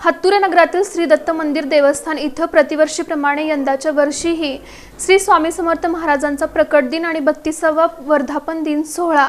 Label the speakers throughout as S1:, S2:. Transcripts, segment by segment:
S1: हत्तुरे नगरातील श्री दत्त मंदिर देवस्थान इथं प्रतिवर्षीप्रमाणे यंदाच्या वर्षीही श्री स्वामी समर्थ महाराजांचा प्रकट दिन आणि 32वा वर्धापन दिन सोहळा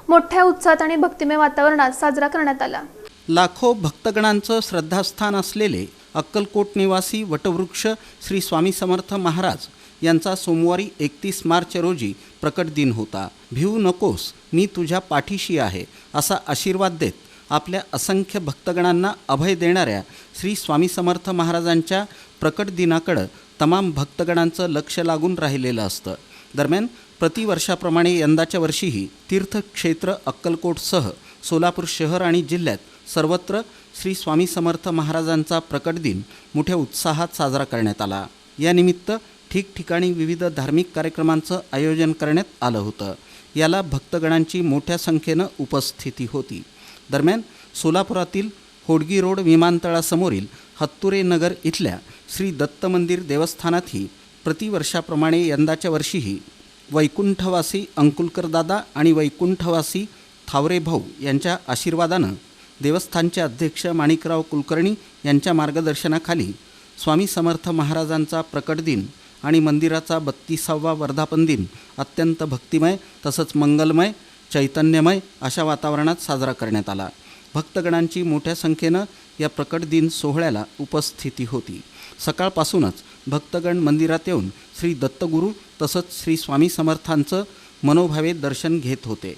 S1: मोठ्या उत्साहात आणि भक्तिमय वातावरणात साजरा करण्यात आला।
S2: लाखो भक्तगणांचं श्रद्धास्थान असलेले अक्कलकोट निवासी वटवृक्ष श्री स्वामी समर्थ महाराज यांचा सोमवारी 31 मार्च रोजी प्रकट दिन होता। भिवू नकोस, मी तुझ्या पाठीशी आहे असा आशीर्वाद देत आपल्या असंख्य भक्तगणांना अभय देणाऱ्या श्री स्वामी समर्थ महाराजांच्या प्रकट दिनाकडे तमाम भक्तगणांचं लक्ष लागून राहिलेलं असतं। दरम्यान प्रतिवर्षाप्रमाणे यंदाच्या वर्षीही तीर्थक्षेत्र अक्कलकोटसह सोलापूर शहर आणि जिल्ह्यात सर्वत्र श्री स्वामी समर्थ महाराजांचा प्रकट दिन मोठ्या उत्साहात साजरा करण्यात आला। यानिमित्त ठिकठिकाणी विविध धार्मिक कार्यक्रमांचं आयोजन करण्यात आलं होतं। याला भक्तगणांची मोठ्या संख्येनं उपस्थिती होती। दरम्यान सोलापुरातील होडगी रोड विमानतळासमोरील हत्तुरे नगर इथल्या श्री दत्त मंदिर देवस्थानातही प्रतिवर्षाप्रमाणे यंदाच्या वर्षीही वैकुंठवासी अंकुलकर दादा आणि वैकुंठवासी थावरे भाऊ यांच्या आशीर्वादानं देवस्थानचे अध्यक्ष माणिकराव कुलकर्णी यांच्या मार्गदर्शनाखाली स्वामी समर्थ महाराजांचा प्रकट दिन आणि मंदिराचा 32वा वर्धापन दिन अत्यंत भक्तिमय तसंच मंगलमय चैतन्यमय अशा वातावरणात साजरा करण्यात आला। भक्तगणांची मोठ्या संख्येनं या प्रकट दिन सोहळ्याला उपस्थिती होती। सकाळपासूनच भक्तगण मंदिरात येऊन श्री दत्तगुरू तसंच श्री स्वामी समर्थांचं मनोभावे दर्शन घेत होते।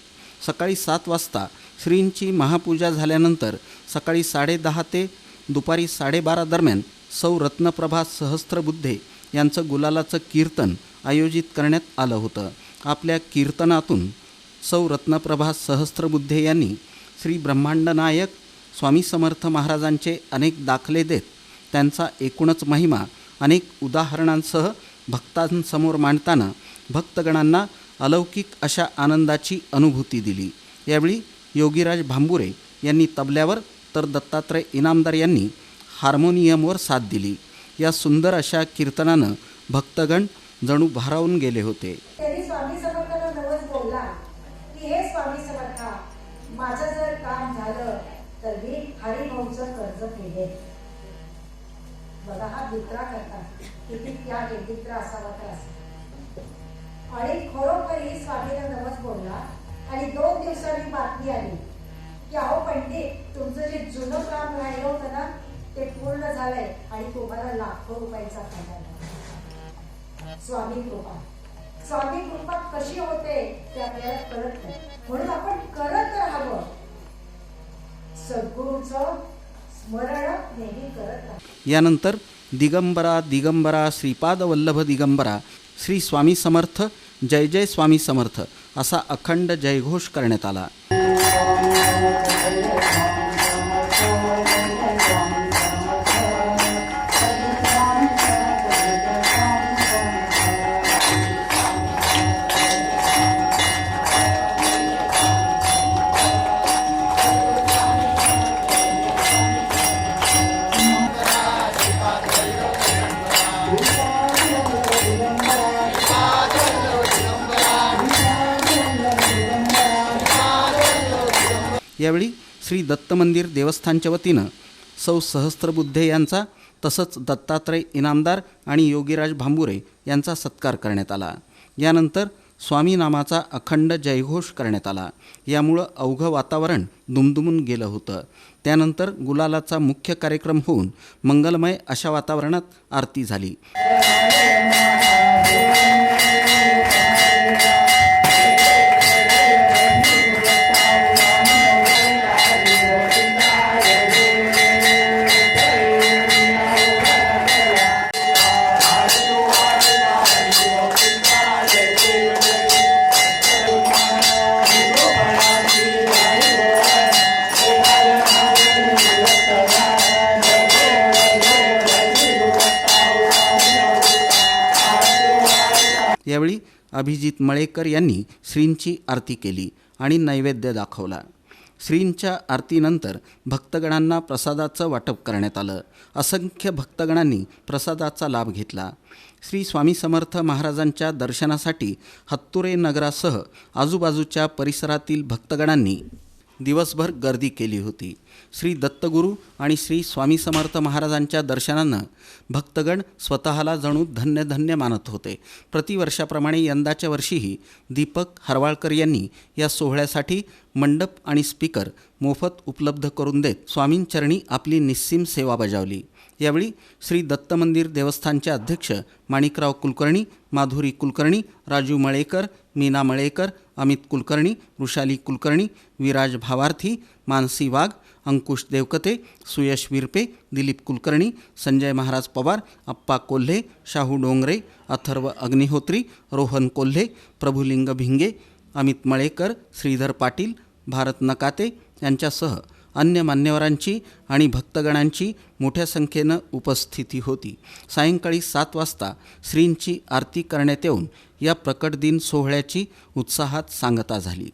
S2: सकाळी 7 वाजता श्रींची महापूजा झाल्यानंतर सकाळी 10:30 ते दुपारी 12:30 दरम्यान सौ रत्नप्रभा सहस्त्रबुद्धे यांचं गुलालाचं कीर्तन आयोजित करण्यात आलं होतं। आपल्या कीर्तनातून सौ रत्नप्रभा सहस्त्रबुद्धे यांनी श्री ब्रह्मांड नायक स्वामी समर्थ महाराजांचे अनेक दाखले देत त्यांचा एकूणच महिमा अनेक उदाहरणांसह भक्तांसमोर मांडताना भक्तगणांना अलौकिक अशा आनंदाची अनुभूती दिली। यावेळी योगीराज भांबुरे यांनी तबल्यावर तर दत्तात्रय इनामदार यांनी हार्मोनियमवर साथ दिली। या सुंदर अशा कीर्तनानं भक्तगण जणू भारावून गेले होते।
S3: हे स्वामी समर्था, माझं जर काम झालं तर मी हरिभाऊचं कर्ज फेडे। बघा हा मित्रा करता किती त्याग आहे, मित्र असावा तर असा। आणि खरोखरही स्वामीला नवस बोलला आणि 2 दिवसांनी बातमी आली की अहो पंडित, तुमचं जे जुनं काम राहिलं होतं ना ते पूर्ण झालंय आणि तुम्हाला लाखो रुपयाचा फायदा झाला। स्वामी कृपा, स्वामी कृपा कशी होते ते आपल्याला कळत नाही, म्हणून आपण करत राहावं, सद्गुरूचं स्मरण नेहमी करत राहावं।
S2: यानंतर दिगंबरा दिगंबरा श्रीपाद वल्लभ दिगंबरा श्री स्वामी समर्थ जय जय स्वामी समर्थ असा अखंड जयघोष करण्यात आला। यावेळी श्री दत्त मंदिर देवस्थानच्या वतीनं सौ सहस्त्रबुद्धे यांचा तसंच दत्तात्रय इनामदार आणि योगीराज भांबुरे यांचा सत्कार करण्यात आला। यानंतर स्वामी नामाचा अखंड जयघोष करण्यात आला। यामुळं अवघं वातावरण दुमदुमून गेलं होतं। त्यानंतर गुलालाचा मुख्य कार्यक्रम होऊन मंगलमय अशा वातावरणात आरती झाली। यावेळी अभिजित मळेकर यांनी श्रींची आरती केली आणि नैवेद्य दाखवला। श्रींच्या आरतीनंतर भक्तगणांना प्रसादाचं वाटप करण्यात आलं। असंख्य भक्तगणांनी प्रसादाचा लाभ घेतला। श्री स्वामी समर्थ महाराजांच्या दर्शनासाठी हत्तुरे नगरासह आजूबाजूच्या परिसरातील भक्तगणांनी दिवसभर गर्दी केली होती. श्री दत्तगुरू आणि श्री स्वामी समर्थ महाराजांच्या दर्शनानं भक्तगण स्वतःला जणू धन्य धन्य मानत होते. प्रतिवर्षाप्रमाणे यंदाच्या वर्षीही दीपक हरवाळकर यांनी या सोहळ्यासाठी मंडप आणि स्पीकर मोफत उपलब्ध करून देत स्वामींचरणी आपली निस्सीम सेवा बजावली. यावेळी श्री दत्त मंदिर देवस्थानचे अध्यक्ष माणिकराव कुलकर्णी, माधुरी कुलकर्णी, राजू मळेकर, मीना मळेकर, अमित कुलकर्णी, वृषाली कुलकर्णी, विराज भावार्थी, मानसी वाघ, अंकुश देवकते, सुयश विरपे, दिलीप कुलकर्णी, संजय महाराज पवार, अप्पा कोल्हे, शाहू डोंगरे, अथर्व अग्निहोत्री, रोहन कोल्हे, प्रभुलिंग भिंगे, अमित मळेकर, श्रीधर पाटील, भारत नकाते यांच्यासह अन्य मान्यवरांची आणि भक्तगणांची मोठ्या संख्येनं उपस्थिती होती. सायंकाळी 7 वाजता श्रींची आरती करण्यात येऊन या प्रकट दिन सोहळ्याची उत्साहात सांगता झाली.